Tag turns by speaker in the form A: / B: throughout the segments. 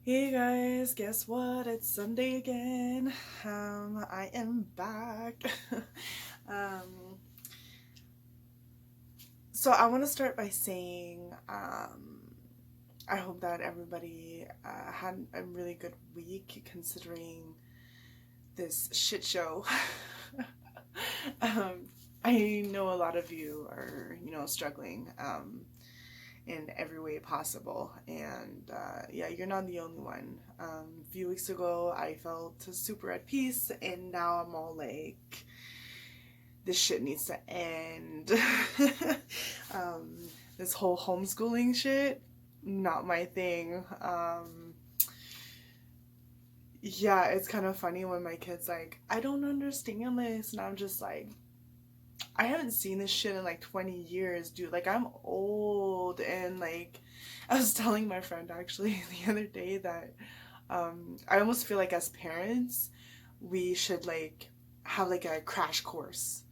A: Hey guys, guess what? It's Sunday again. I am back. um, so I want to start by saying I hope that everybody had a really good week considering this shit show. um, I know a lot of you are, struggling. In every way possible. And yeah, you're not the only one. A few weeks ago, I felt super at peace, and now I'm all like, this shit needs to end. um, this whole homeschooling shit, not my thing. Yeah, it's kind of funny when my kid's like, I don't understand this, and I'm just like, I haven't seen this shit in like 20 years, dude. Like, I'm old, and like, I was telling my friend actually the other day that I almost feel like as parents, we should like have like a crash course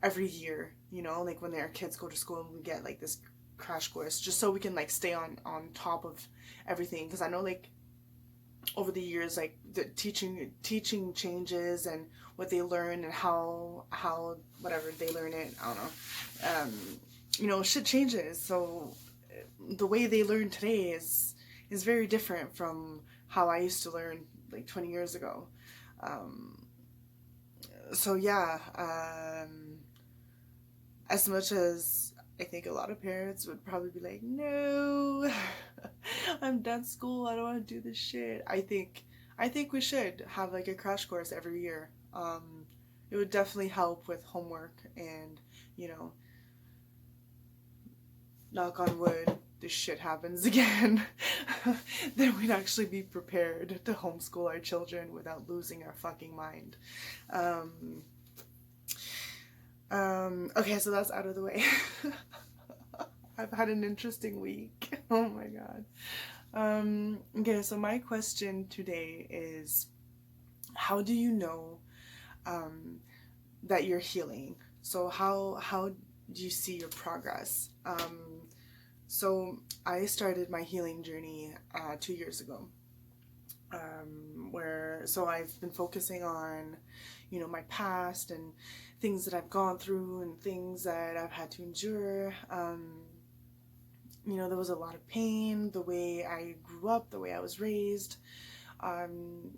A: every year, like when our kids go to school and we get like this crash course just so we can like stay on top of everything, because I know like over the years like the teaching changes and what they learn and how whatever they learn it, I don't know, shit changes. So the way they learn today is very different from how I used to learn like 20 years ago. um, so yeah, as much as I think a lot of parents would probably be like, no, I'm done school, I don't want to do this shit. I think we should have like a crash course every year. It would definitely help with homework, and you know, knock on wood, this shit happens again. Then we'd actually be prepared to homeschool our children without losing our fucking mind. Um, okay, so that's out of the way. I've had an interesting week. Oh my god. Okay, so my question today is, how do you know um, that you're healing? So how do you see your progress? So I started my healing journey 2 years ago. Where so I've been focusing on, my past and things that I've gone through and things that I've had to endure. There was a lot of pain, the way I grew up, the way I was raised, um,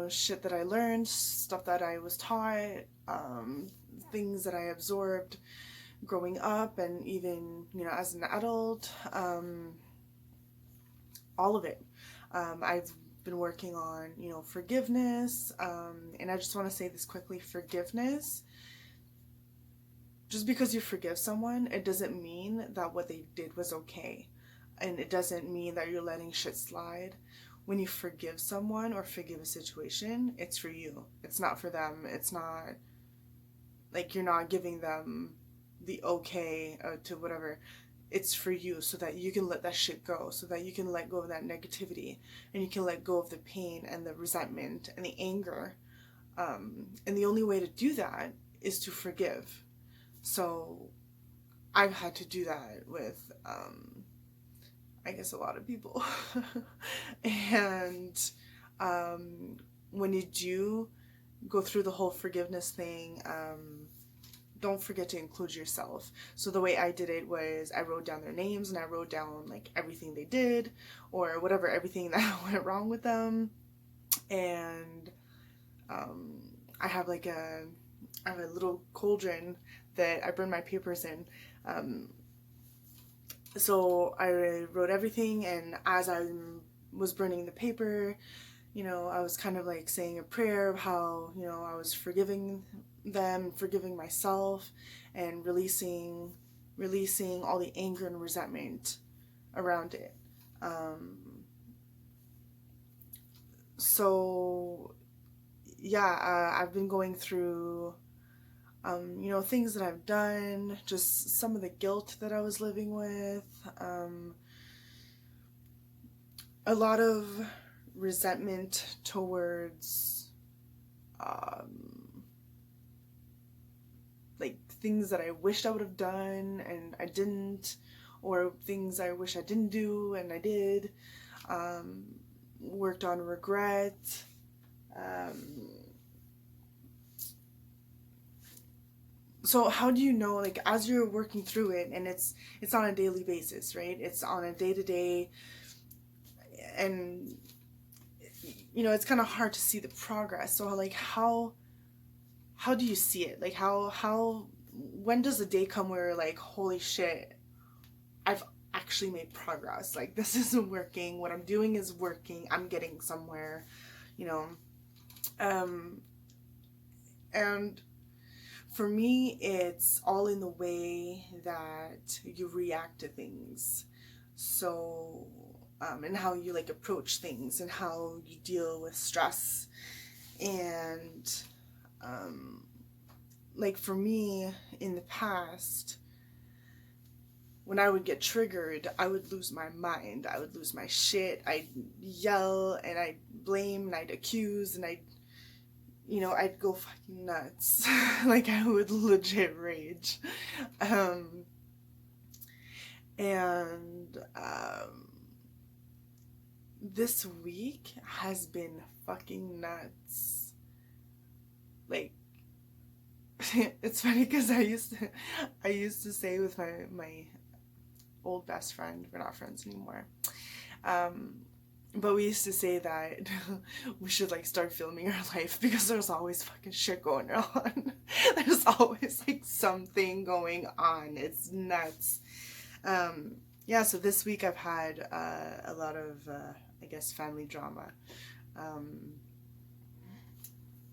A: shit that I learned, stuff that I was taught, things that I absorbed growing up, and even, as an adult, all of it. I've been working on, forgiveness, and I just want to say this quickly: forgiveness, just because you forgive someone, it doesn't mean that what they did was okay. And it doesn't mean that you're letting shit slide. When you forgive someone or forgive a situation, it's for you. It's not for them. It's not like you're not giving them the okay to whatever. It's for you so that you can let that shit go, so that you can let go of that negativity, and you can let go of the pain and the resentment and the anger. And the only way to do that is to forgive. So I've had to do that with, I guess, a lot of people. And um, when you do go through the whole forgiveness thing, don't forget to include yourself. So the way I did it was I wrote down their names, and I wrote down like everything they did or whatever, everything that went wrong with them. And um, I have like I have a little cauldron that I burn my papers in. Um, so I wrote everything, and as I was burning the paper, I was kind of like saying a prayer of how, I was forgiving them, forgiving myself, and releasing all the anger and resentment around it. Um, so yeah, I've been going through, things that I've done, just some of the guilt that I was living with, a lot of resentment towards, um, like things that I wished I would have done and I didn't, or things I wish I didn't do and I did. worked on regret. Um, so how do you know, like, as you're working through it, and it's on a daily basis, right? It's on a day to day, and it's kind of hard to see the progress. So like how do you see it? Like how when does the day come where you're like, holy shit, I've actually made progress. Like this isn't working. What I'm doing is working. I'm getting somewhere, you know. Um and for me, it's all in the way that you react to things. So, and how you like approach things and how you deal with stress. And, like for me in the past, when I would get triggered, I would lose my mind. I would lose my shit. I'd yell and I'd blame and I'd accuse and I'd go fucking nuts. Like I would legit rage. Um, and this week has been fucking nuts. Like, it's funny because I used to say with my old best friend, we're not friends anymore. Um, but we used to say that we should like start filming our life because there's always fucking shit going on. There's always like something going on. It's nuts. Yeah, so this week I've had a lot of, I guess, family drama. Um,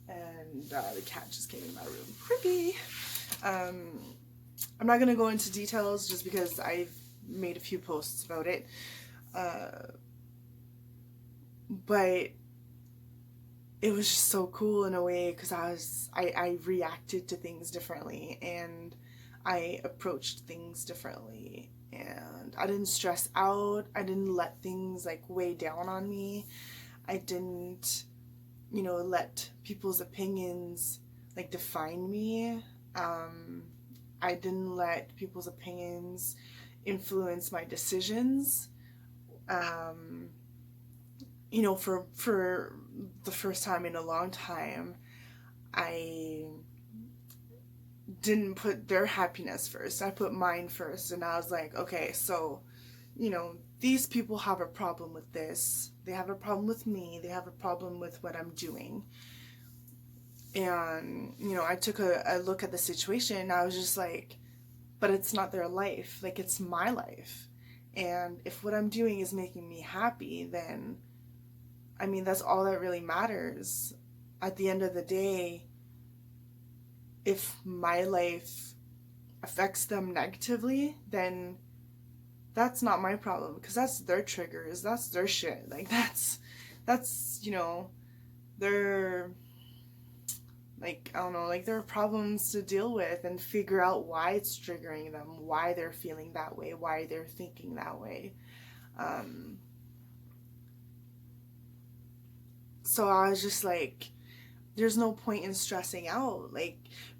A: and the cat just came in my room. Creepy. Um, I'm not going to go into details just because I've made a few posts about it. But it was just so cool in a way because I reacted to things differently and I approached things differently and I didn't stress out. I didn't let things like weigh down on me. I didn't, let people's opinions like define me. I didn't let people's opinions influence my decisions. Um, for the first time in a long time, I didn't put their happiness first. I put mine first, and I was like, okay, so, these people have a problem with this. They have a problem with me. They have a problem with what I'm doing. And, I took a look at the situation, and I was just like, but it's not their life. Like, it's my life. And if what I'm doing is making me happy, then I mean, that's all that really matters. At the end of the day, if my life affects them negatively, then that's not my problem because that's their triggers, that's their shit. Like that's their like I don't know, like their problems to deal with and figure out why it's triggering them, why they're feeling that way, why they're thinking that way. Um, so I was just like, there's no point in stressing out. Like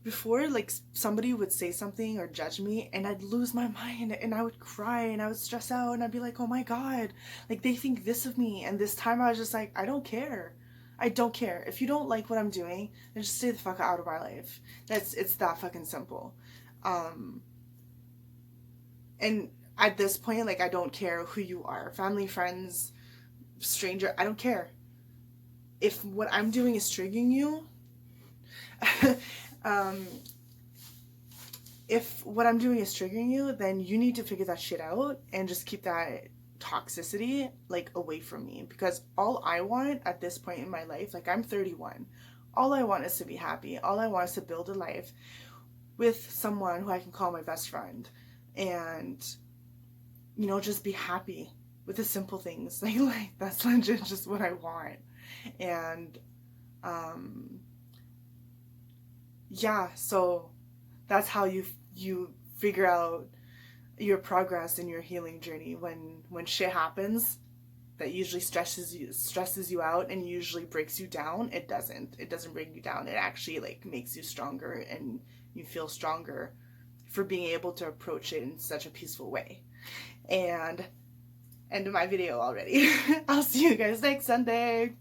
A: before, like somebody would say something or judge me and I'd lose my mind and I would cry and I would stress out and I'd be like, oh my God, like they think this of me. And this time I was just like, I don't care. I don't care. If you don't like what I'm doing, then just stay the fuck out of my life. It's that fucking simple. Um, and at this point, like I don't care who you are, family, friends, stranger, I don't care. If what I'm doing is triggering you, um, if what I'm doing is triggering you, then you need to figure that shit out and just keep that toxicity like away from me because all I want at this point in my life, like I'm 31, all I want is to be happy. All I want is to build a life with someone who I can call my best friend and just be happy with the simple things. Like that's legit just what I want. And um yeah, so that's how you figure out your progress in your healing journey when shit happens that usually stresses you out and usually breaks you down. It doesn't bring you down. It actually like makes you stronger and you feel stronger for being able to approach it in such a peaceful way. And end of my video already. I'll see you guys next Sunday.